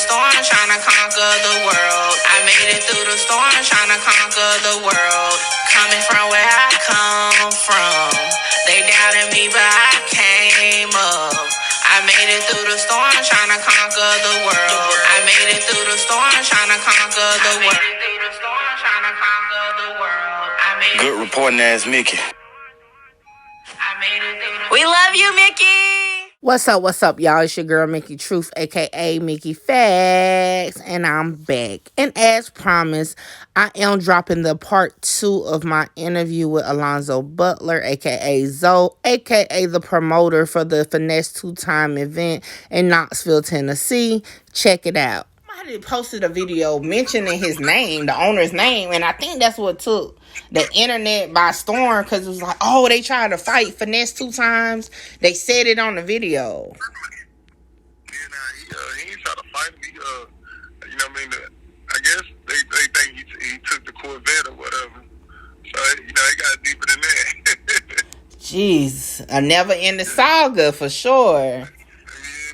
storm, trying to conquer the world. I made it through the storm, trying to conquer the world. Coming from where I come from, they doubted me, but I came up. I made it through the storm, trying to conquer the world. I made it through the storm, trying to conquer the world. Good reporting ass Mickey. We love you, Mickey. What's up, y'all? It's your girl, Mickey Truth, a.k.a. Mickey Facts, and I'm back. And as promised, I am dropping the part 2 of my interview with Alonzo Butler, a.k.a. Zoe, a.k.a. the promoter for the Finesse 2Tymes event in Knoxville, Tennessee. Check it out. Somebody posted a video mentioning his name, the owner's name, and I think that's what took the internet by storm, because it was like, oh, they tried to fight Finesse 2Tymes. They said it on the video. He ain't trying to fight me. You know what I mean? I guess they think he took the Corvette or whatever. So, you know, he got deeper than that. Jeez, a never-ending saga for sure. Yeah,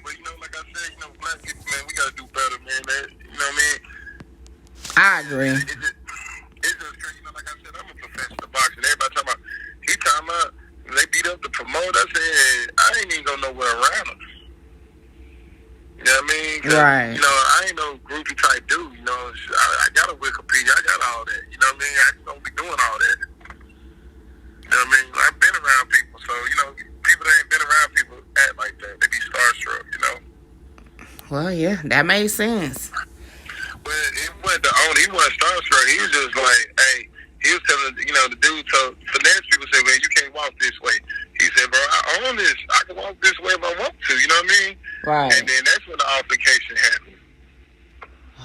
but, you know, like I said, you know, black people, man, we got to do better, man. You know what I mean? I agree. It's just crazy. You know, like I said, I'm a professional boxer. Everybody talking about, they beat up the promoter. I said, I ain't even going nowhere around him. You know what I mean? Right. You know, I ain't no groupie type dude. You know, I got a Wikipedia. I got all that. You know what I mean? I just don't be doing all that. You know what I mean? I've been around people. So, you know, people that ain't been around people act like that. They be starstruck, you know? Well, yeah, that makes sense. But it wasn't the owner. He wasn't starstruck. He was just like, hey, he was telling, you know, the dude told Finesse people say, man, you can't walk this way. He said, bro, I own this. I can walk this way if I want to. You know what I mean? Right. And then that's when the altercation happened.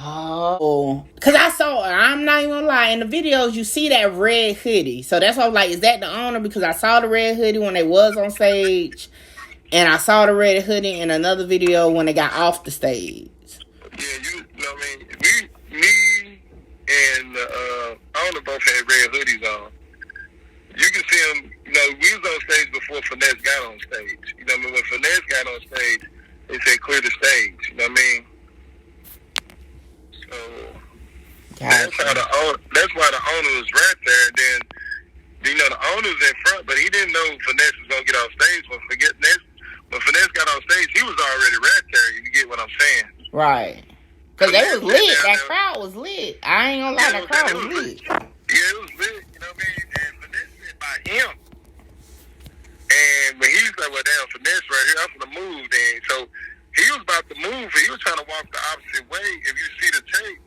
Oh, because I'm not even gonna lie, in the videos you see that red hoodie. So that's why I was like, is that the owner? Because I saw the red hoodie when they was on stage, and I saw the red hoodie in another video when they got off the stage. Yeah, you know what I mean? Me and the owner both had red hoodies on. You can see them, you know, we was on stage before Finesse got on stage. You know what I mean? When Finesse got on stage, they said clear the stage. You know what I mean? So that's why the owner was right there. And then, you know, the owner was in front, but he didn't know Finesse was gonna get on stage. When Finesse got on stage, he was already right there. You get what I'm saying? Right. Because they was lit. That crowd was lit. I ain't gonna lie, that crowd was lit. Yeah, it was lit. You know what I mean? And Finesse said by him. And when he was like, well, damn, Finesse right here, I'm gonna move then. So he was about to move, and he was trying to walk the opposite way. If you see the tape,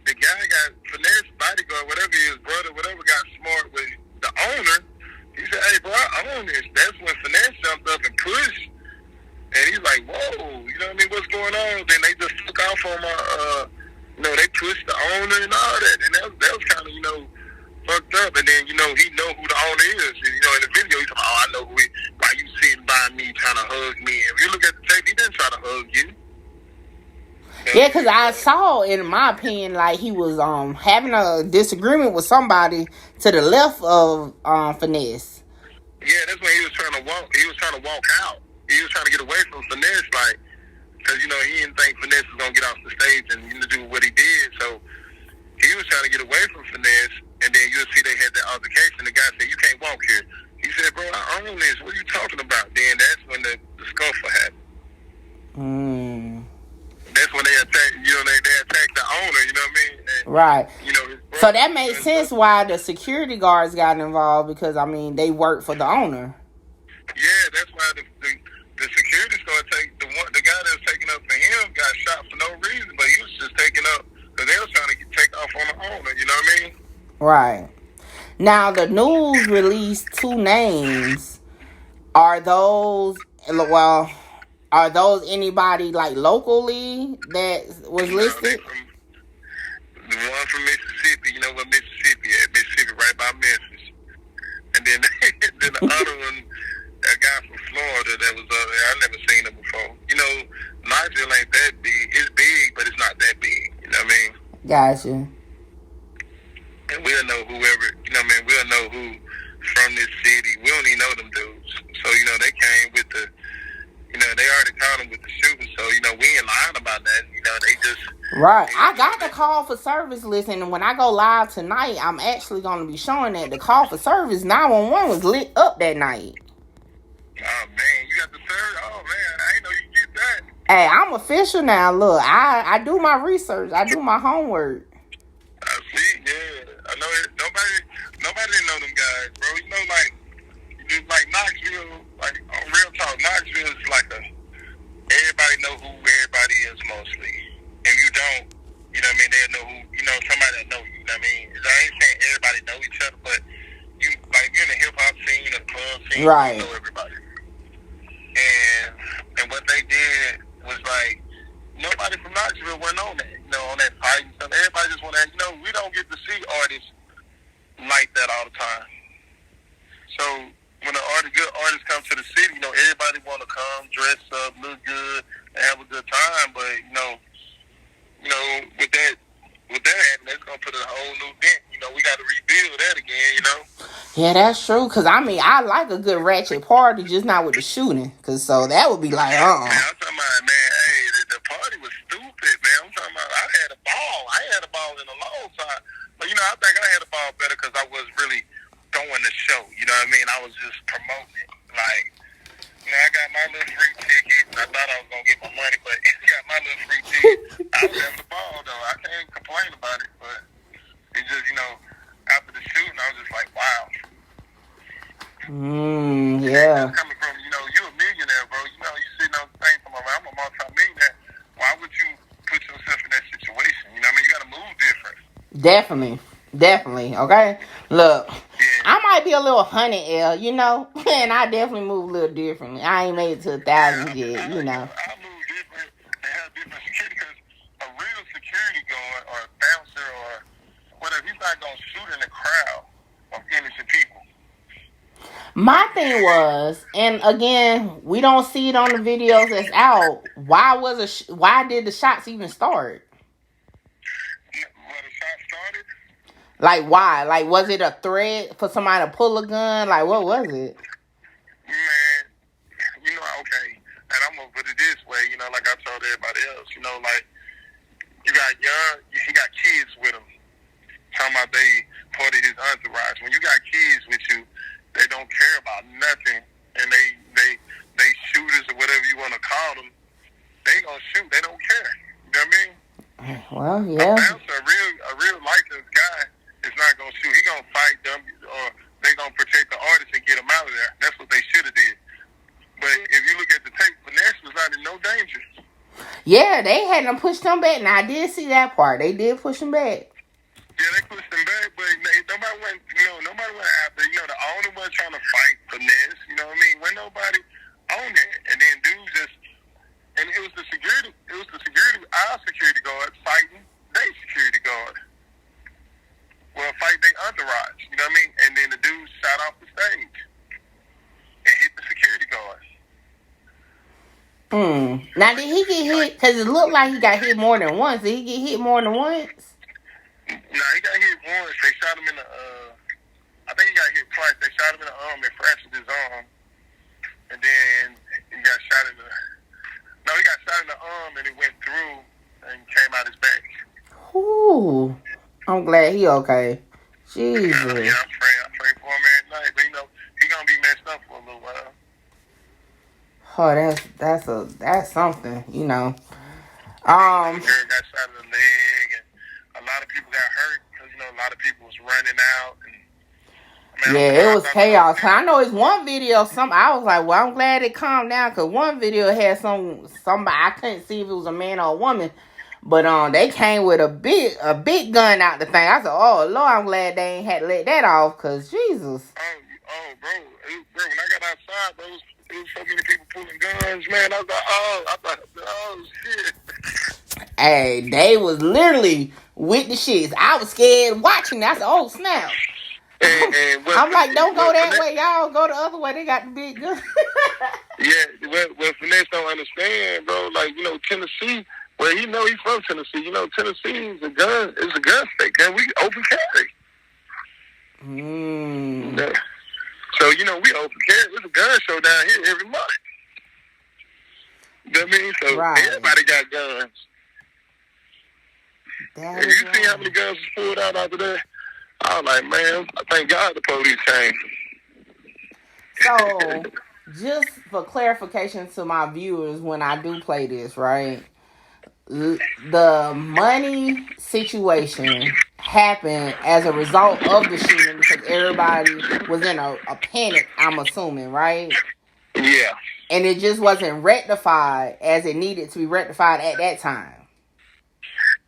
the guy got Finesse bodyguard, whatever his brother, whatever, got smart with the owner. He said, hey, bro, I own this. That's when Finesse jumped up and pushed. And he's like, whoa, you know what I mean? What's going on? Then they just took off on my, you know, they pushed the owner and all that. And that was kind of, you know, fucked up. And then, you know, he know who the owner is. And, you know, in the video, he's like, oh, I know who he is. Why you sitting by me trying to hug me? If you look at the tape, he didn't try to hug you. Yeah, because I saw, in my opinion, like he was having a disagreement with somebody to the left of Finesse. Yeah, that's when he was trying to walk. He was trying to walk out. He was trying to get away from Finesse, like, because, you know, he didn't think Finesse was going to get off the stage and, you know, do what he did. So he was trying to get away from Finesse, and then you'll see they had that altercation. The guy said, you can't walk here. He said, bro, I own this. What are you talking about? Then that's when the scuffle happened. That's when they attacked, you know, they attacked the owner, you know what I mean? And, right. You know, so that makes sense why the security guards got involved, because, I mean, they work for the owner. Yeah, that's why the security started taking, the guy that was taking up for him got shot for no reason, but he was just taking up because they was trying to take off on the owner, you know what I mean? Right. Now, the news released 2 names. Are those anybody, like, locally that was listed? The one from Mississippi, you know what Mississippi is? Mississippi, right by Memphis. And then, then the other one, a guy from Florida that was I never seen him before. You know, Knoxville ain't that big. It's big, but it's not that big. You know what I mean? Gotcha. And we'll know whoever, you know what I mean? We'll know who from this city. We don't even know them dudes. So, you know, they came with the, you know, they already caught him with the shooting. So, you know, we ain't lying about that. You know, They just right. I got the call for service list, and when I go live tonight, I'm actually going to be showing that the call for service 911 was lit up that night. Oh man, you got the service. Oh man, I ain't know you get that. Hey, I'm official now. Look, I do my research. I do my homework. I see. Yeah, I know it. Nobody didn't know them guys, bro. You know, like Knoxville, like on real talk, Knoxville is like everybody know who everybody is mostly. If you don't, you know what I mean, they'll know who, you know, somebody that know you know what I mean? I ain't saying everybody know each other, but you, like, you're in the hip-hop scene, the club scene, right. You know everybody. And what they did was, like, nobody from Knoxville went on that, you know, on that fight and stuff. Everybody just went, you know, we don't get to see artists like that all the time. So when good artists come to the city, you know, everybody want to come, dress up, look good, and have a good time. But you know, with that happening, that's gonna put a whole new dent. You know, we got to rebuild that again. You know. Yeah, that's true. Cause I mean, I like a good ratchet party, just not with the shooting. Cause so that would be like, Man, I'm talking about, man. Hey, the party was stupid, man. I'm talking about, I had a ball. I ain't had a ball in a long time. But you know, I think I had a ball better because I was really throwing the show. You know what I mean? I was just promoting it. Like, you know, I got my little free ticket. I thought I was gonna get my money, but I got my little free ticket. I was having the ball though. I can't complain about it, but it just, you know, after the shooting, I was just like, wow. Yeah. Coming from, you know, you're a millionaire, bro. You know, you sitting on the thing from I'm a multi-millionaire. Why would you put yourself in that situation? You know what I mean? You gotta move different. Definitely. Okay. Look, yeah. I might be a little 100L, you know, and I definitely move a little differently. I ain't made it to 1,000 yet, you know. I move different and have different security because a real security guard or a bouncer or whatever, he's not gonna shoot in the crowd of innocent people. My thing was, and again, we don't see it on the videos that's out. Why did the shots even start? Where the shots started? Like, why? Like, was it a threat for somebody to pull a gun? Like, what was it? Man, you know, okay, and I'm gonna put it this way, you know, like I told everybody else, you know, like, he got kids with him. Talking about they part of his entourage. When you got kids with you, they don't care about nothing, and they shooters or whatever you want to call them. They gonna shoot. They don't care. You know what I mean? Well, yeah. A real licensed guy is not gonna shoot. He gonna fight them, or they gonna protect the artist and get them out of there. That's what they should have did. But if you look at the tape, Finesse was not in no danger. Yeah, they had them push him back. Now I did see that part. They did push him back. Yeah, they pushed him back, but nobody went after. You know, the owner was trying to fight Finesse. You know what I mean? When nobody on it, and then dudes just, and it was the security, our security guard fighting their security guard. Well, fight their entourage. You know what I mean? And then the dude shot off the stage and hit the security guard. Now did he get hit? Because it looked like he got hit more than once. Did he get hit more than once? No, he got hit once. They shot him in the, I think he got hit twice. They shot him in the arm and fractured his arm. And then he got shot in the arm and it went through and came out his back. Ooh. I'm glad he okay. Jesus. Yeah, I pray for him at night. But, you know, he going to be messed up for a little while. Oh, that's something, you know. The girl got shot in the leg, and a lot of people got hurt because, you know, a lot of people was running out. And, yeah, it was chaos. I know it's one video. I was like, well, I'm glad it calmed down because one video had somebody. I couldn't see if it was a man or a woman, but they came with a big gun out the thing. I said, oh Lord, I'm glad they ain't had to let that off because Jesus. Oh, bro, when I got outside, there was so many people pulling guns, man. I was like, oh shit. Hey, they was literally with the shits. I was scared watching that. I said, oh snap. And I'm like, don't go that way, y'all. Go the other way. They got the big gun. Yeah, what Finesse don't understand, bro. Like, you know, Tennessee. Well, you know he's from Tennessee. You know, Tennessee is a gun state. And we open carry. Yeah. So, you know, we open carry. There's a gun show down here every month. You know what I mean? So everybody got guns. That And is you see how many guns was pulled out after that? I was like, man, I thank God the police came. So, just for clarification to my viewers, when I do play this, right? The money situation happened as a result of the shooting because everybody was in a panic, I'm assuming, right? Yeah. And it just wasn't rectified as it needed to be rectified at that time.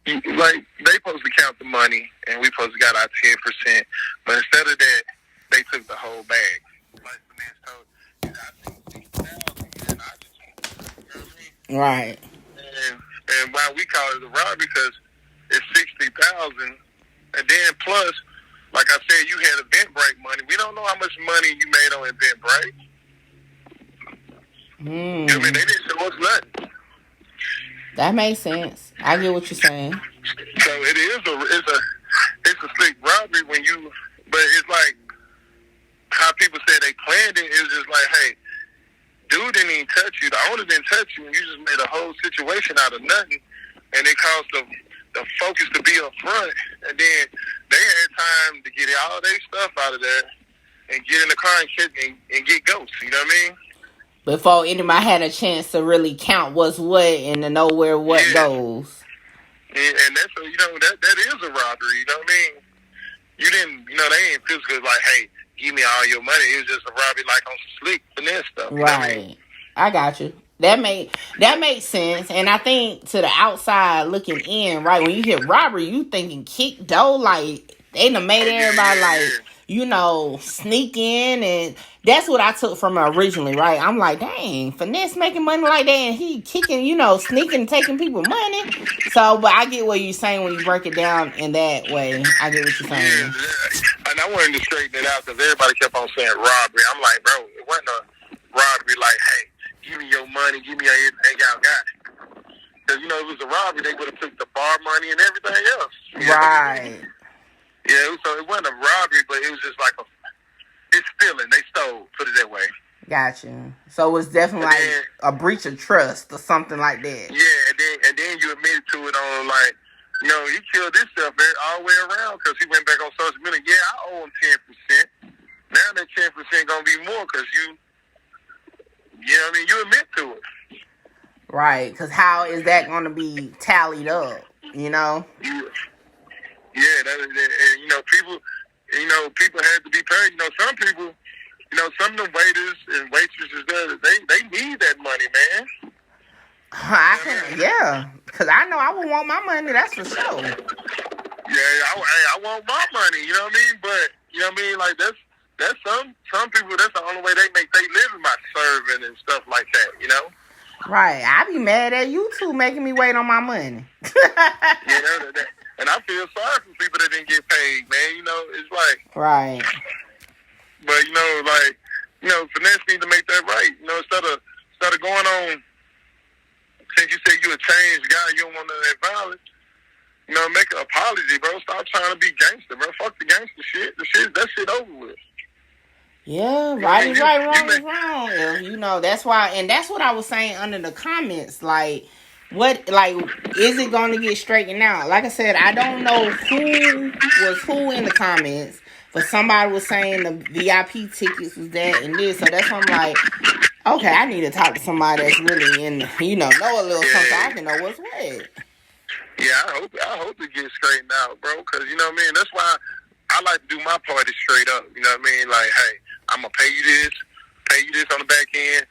Like, they supposed to count the money, and we supposed to got our 10%. But instead of that, they took the whole bag. Like Finesse told, I think 6,000, and I just, you know what I mean? Right. And why we call it a robbery, because it's 60,000, and then plus, like I said, you had Eventbrite money. We don't know how much money you made on Eventbrite. I mean, they didn't show us nothing. That makes sense. I get what you're saying. So it's a slick robbery when you, but it's like how people say they planned it. It's just like, hey, dude didn't even touch you. The owner didn't touch you, and you just made a whole situation out of nothing. And it caused the focus to be up front, and then they had time to get all their stuff out of there and get in the car and get ghosts. You know what I mean? Before anybody had a chance to really count what's what and to know where what goes. And that's that is a robbery. You know what I mean? You didn't, they ain't physically like, hey, give me all your money. It was just a robbery like on some slick finesse stuff. Right. I got you. That makes sense. And I think to the outside looking in, right, when you hear robbery, you thinking kick dough, like they done made everybody like, sneak in, and that's what I took from it originally, right? I'm like, dang, Finesse making money like that, and he kicking, sneaking, taking people money. So, but I get what you're saying when you break it down in that way. I get what you're saying. Yeah, and I wanted to straighten it out because everybody kept on saying robbery. I'm like, bro, it wasn't a robbery like, hey, give me your money, give me everything y'all got. Because, if it was a robbery, they would have took the bar money and everything else. Right. Yeah, so it wasn't a robbery, but it was just like it's stealing. They stole, put it that way. Gotcha. So it's definitely like a breach of trust or something like that. Yeah, and then you admitted to it on like, he killed himself all the way around because he went back on social media. Yeah, I owe him 10%. Now that 10% gonna be more because you admit to it. Right, because how is that going to be tallied up, Yeah, people had to be paid. Some people, some of the waiters and waitresses there, they need that money, man. Because I know I would want my money, that's for sure. Yeah, I want my money, you know what I mean? But, like that's some people, that's the only way they make their living by serving and stuff like that, Right. I be mad at you two making me wait on my money. And I feel sorry for people that didn't get paid, man. It's like... Right. But, Finesse need to make that right. Instead of going on, since you said you a changed guy, you don't want none of that violence, make an apology, bro. Stop trying to be gangster, bro. Fuck the gangster shit. That shit over with. Yeah, right is right, wrong is wrong. That's why, and that's what I was saying under the comments. Like, is it going to get straightened out? Like I said, I don't know who was who in the comments, but somebody was saying the VIP tickets was that and this. So that's why I'm like, okay, I need to talk to somebody that's really in, know a little something. I can know what's what. Yeah, I hope it gets straightened out, bro. Because, that's why I like to do my party straight up. You know what I mean? Like, hey, I'm going to pay you this on the back end,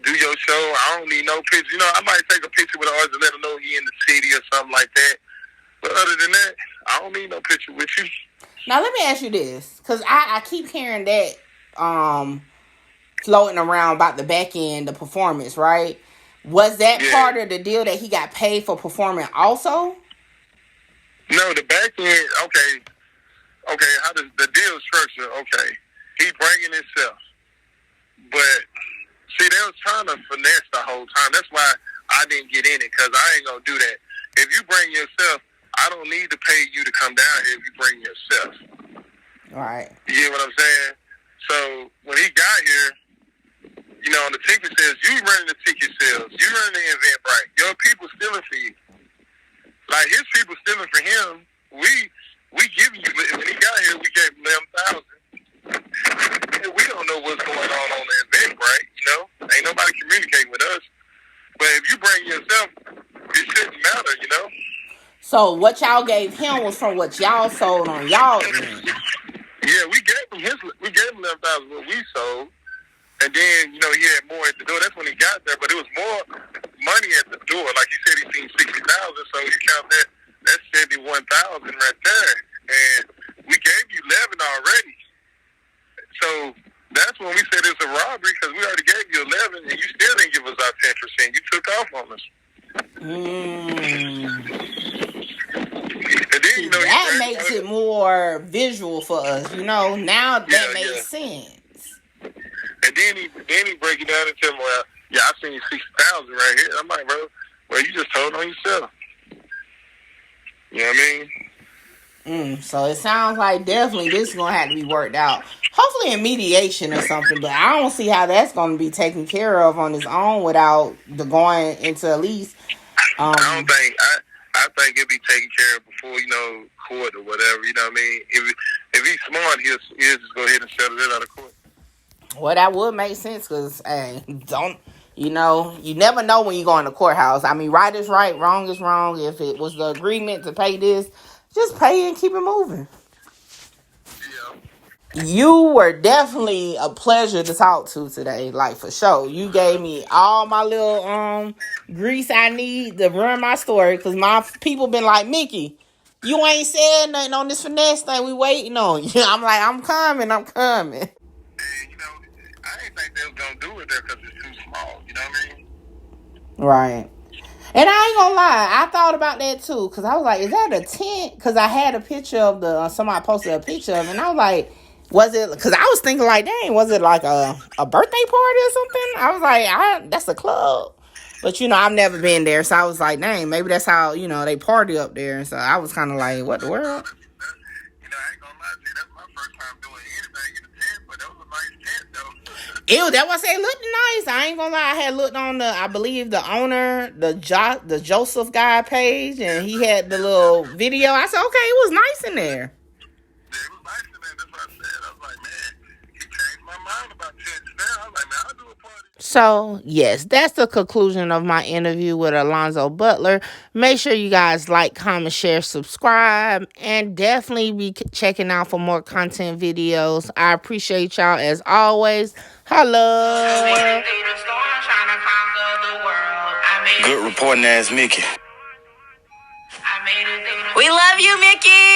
do your show. I don't need no picture. I might take a picture with an artist and let them know he in the city or something like that. But other than that, I don't need no picture with you. Now, let me ask you this, because I keep hearing that floating around about the back end, the performance, right? Was that part of the deal that he got paid for performing also? No, the back end, okay, how does the deal structure, okay. He bringing himself. But, see, they was trying to finesse the whole time. That's why I didn't get in it, because I ain't going to do that. If you bring yourself, I don't need to pay you to come down here if you bring yourself. Right. You get what I'm saying? So, when he got here, on the ticket sales, you running the ticket sales. You running the event right. Your people stealing for you. Like, his people stealing for him. So what y'all gave him was from what y'all sold on y'all end. Yeah, we gave him 11,000 what we sold, and then he had more at the door. That's when he got there, but it was more money at the door. Like he said, he seen 60,000, so you count that. That's 71,000 right there, and we gave you 11 already. So that's when we said it's a robbery because we already gave you 11, and you still didn't give us our 10%. You took off on us. And then, that makes it more visual for us, Now that makes sense. And then he break it down and tell me, well, yeah, I seen 60,000 right here. I'm like, bro, well, you just told on yourself. You know what I mean? So it sounds like definitely this is gonna have to be worked out. Hopefully in mediation or something, but I don't see how that's gonna be taken care of on its own without the going into at least. I don't think. I think it'll be taken care of before court or whatever. You know what I mean? If he's smart, he'll just go ahead and settle it out of court. Well, that would make sense because you never know when you go in the courthouse. I mean, right is right, wrong is wrong. If it was the agreement to pay this, just pay and keep it moving. Yeah. You were definitely a pleasure to talk to today, like for sure. You gave me all my little grease I need to run my story because my people been like, Mickey, you ain't said nothing on this finesse thing. We waiting on you. I'm like, I'm coming. And I didn't think they was gonna do it there because it's too small. You know what I mean? Right. And I ain't gonna lie, I thought about that too, because I was like, is that a tent? Because I had a picture of somebody posted a picture of it, and I was like, was it, because I was thinking like, dang, was it like a birthday party or something? I was like, that's a club. But, I've never been there, so I was like, dang, maybe that's how, they party up there. And so I was kind of like, what the world? I ain't gonna lie to you, that's my first time doing anything in a tent, but that was a nice tent, though. Ew, that was it looked nice. I ain't gonna lie. I had looked on I believe the owner, the Joseph guy page, and he had the little video. I said, okay, it was nice in there. Yeah, it was nice in there. That's what I said. I was like, man, he changed my mind about tents now. I was like, man, I'll do a party. So, yes, that's the conclusion of my interview with Alonzo Butler. Make sure you guys like, comment, share, subscribe, and definitely be checking out for more content videos. I appreciate y'all as always. Hello. Good reporting ass Mickey. We love you, Mickey.